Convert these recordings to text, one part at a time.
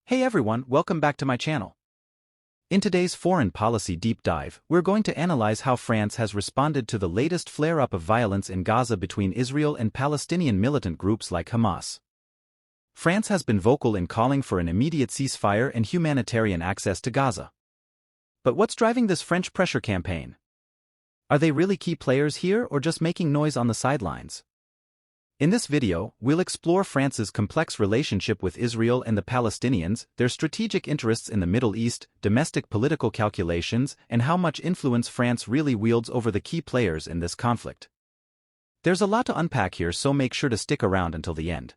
Hey everyone, welcome back to my channel. In today's foreign policy deep dive, we're going to analyze how France has responded to the latest flare-up of violence in Gaza between Israel and Palestinian militant groups like Hamas. France has been vocal in calling for an immediate ceasefire and humanitarian access to Gaza. But what's driving this French pressure campaign? Are they really key players here or just making noise on the sidelines? In this video, we'll explore France's complex relationship with Israel and the Palestinians, their strategic interests in the Middle East, domestic political calculations, and how much influence France really wields over the key players in this conflict. There's a lot to unpack here, so make sure to stick around until the end.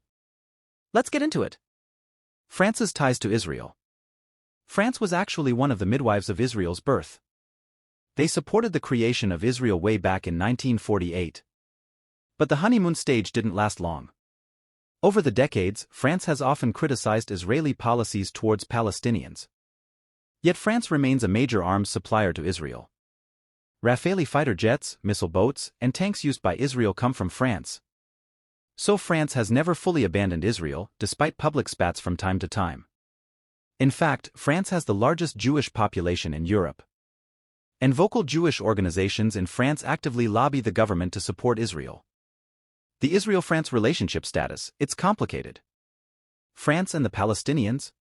Let's get into it. France's ties to Israel. France was actually one of the midwives of Israel's birth. They supported the creation of Israel way back in 1948. But the honeymoon stage didn't last long. Over the decades, France has often criticized Israeli policies towards Palestinians. Yet France remains a major arms supplier to Israel. Rafale fighter jets, missile boats, and tanks used by Israel come from France. So France has never fully abandoned Israel, despite public spats from time to time. In fact, France has the largest Jewish population in Europe. And vocal Jewish organizations in France actively lobby the government to support Israel. The Israel-France relationship status, it's complicated. France and the Palestinians?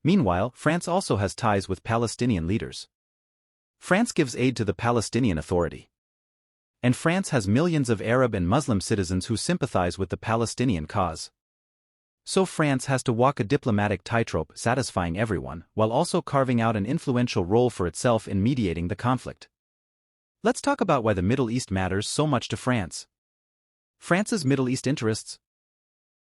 Meanwhile, France also has ties with Palestinian leaders. France gives aid to the Palestinian Authority. And France has millions of Arab and Muslim citizens who sympathize with the Palestinian cause. So France has to walk a diplomatic tightrope, satisfying everyone, while also carving out an influential role for itself in mediating the conflict. Let's talk about why the Middle East matters so much to France. France's Middle East interests.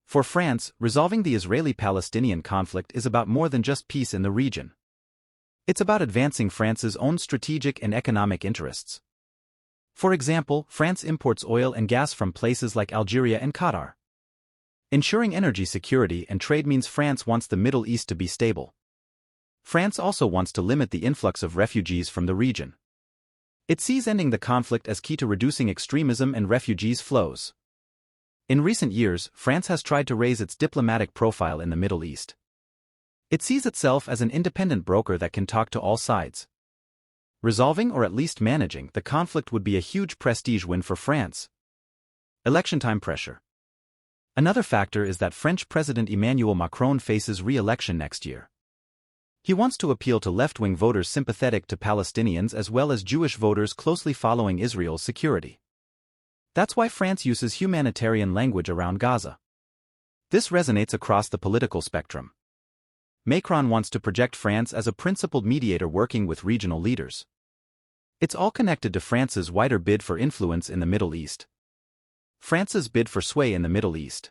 For France, resolving the Israeli-Palestinian conflict is about more than just peace in the region. It's about advancing France's own strategic and economic interests. For example, France imports oil and gas from places like Algeria and Qatar. Ensuring energy security and trade means France wants the Middle East to be stable. France also wants to limit the influx of refugees from the region. It sees ending the conflict as key to reducing extremism and refugees' flows. In recent years, France has tried to raise its diplomatic profile in the Middle East. It sees itself as an independent broker that can talk to all sides. Resolving or at least managing the conflict would be a huge prestige win for France. Election time pressure. Another factor is that French President Emmanuel Macron faces re-election next year. He wants to appeal to left-wing voters sympathetic to Palestinians as well as Jewish voters closely following Israel's security. That's why France uses humanitarian language around Gaza. This resonates across the political spectrum. Macron wants to project France as a principled mediator working with regional leaders. It's all connected to France's wider bid for influence in the Middle East. France's bid for sway in the Middle East.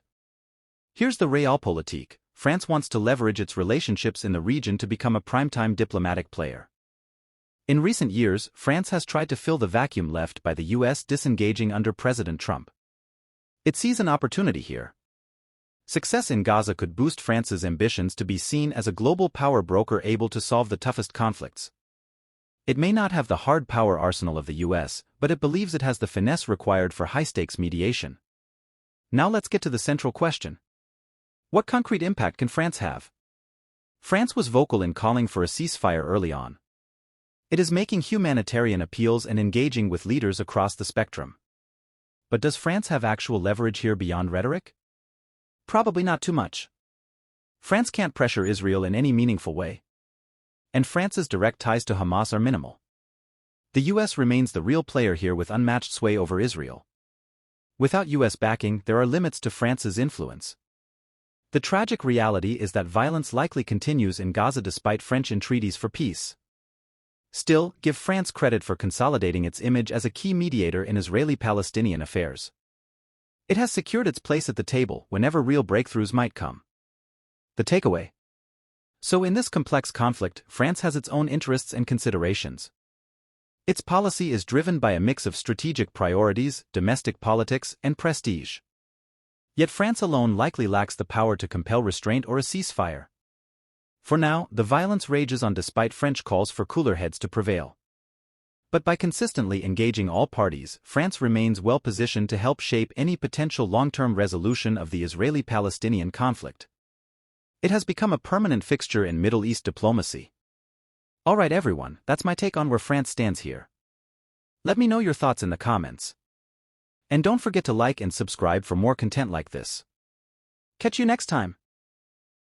Here's the realpolitik. France wants to leverage its relationships in the region to become a primetime diplomatic player. In recent years, France has tried to fill the vacuum left by the US disengaging under President Trump. It sees an opportunity here. Success in Gaza could boost France's ambitions to be seen as a global power broker able to solve the toughest conflicts. It may not have the hard power arsenal of the US, but it believes it has the finesse required for high-stakes mediation. Now let's get to the central question. What concrete impact can France have? France was vocal in calling for a ceasefire early on. It is making humanitarian appeals and engaging with leaders across the spectrum. But does France have actual leverage here beyond rhetoric? Probably not too much. France can't pressure Israel in any meaningful way. And France's direct ties to Hamas are minimal. The US remains the real player here with unmatched sway over Israel. Without US backing, there are limits to France's influence. The tragic reality is that violence likely continues in Gaza despite French entreaties for peace. Still, give France credit for consolidating its image as a key mediator in Israeli-Palestinian affairs. It has secured its place at the table whenever real breakthroughs might come. The takeaway. So in this complex conflict, France has its own interests and considerations. Its policy is driven by a mix of strategic priorities, domestic politics, and prestige. Yet France alone likely lacks the power to compel restraint or a ceasefire. For now, the violence rages on despite French calls for cooler heads to prevail. But by consistently engaging all parties, France remains well positioned to help shape any potential long-term resolution of the Israeli-Palestinian conflict. It has become a permanent fixture in Middle East diplomacy. Alright everyone, that's my take on where France stands here. Let me know your thoughts in the comments. And don't forget to like and subscribe for more content like this. Catch you next time.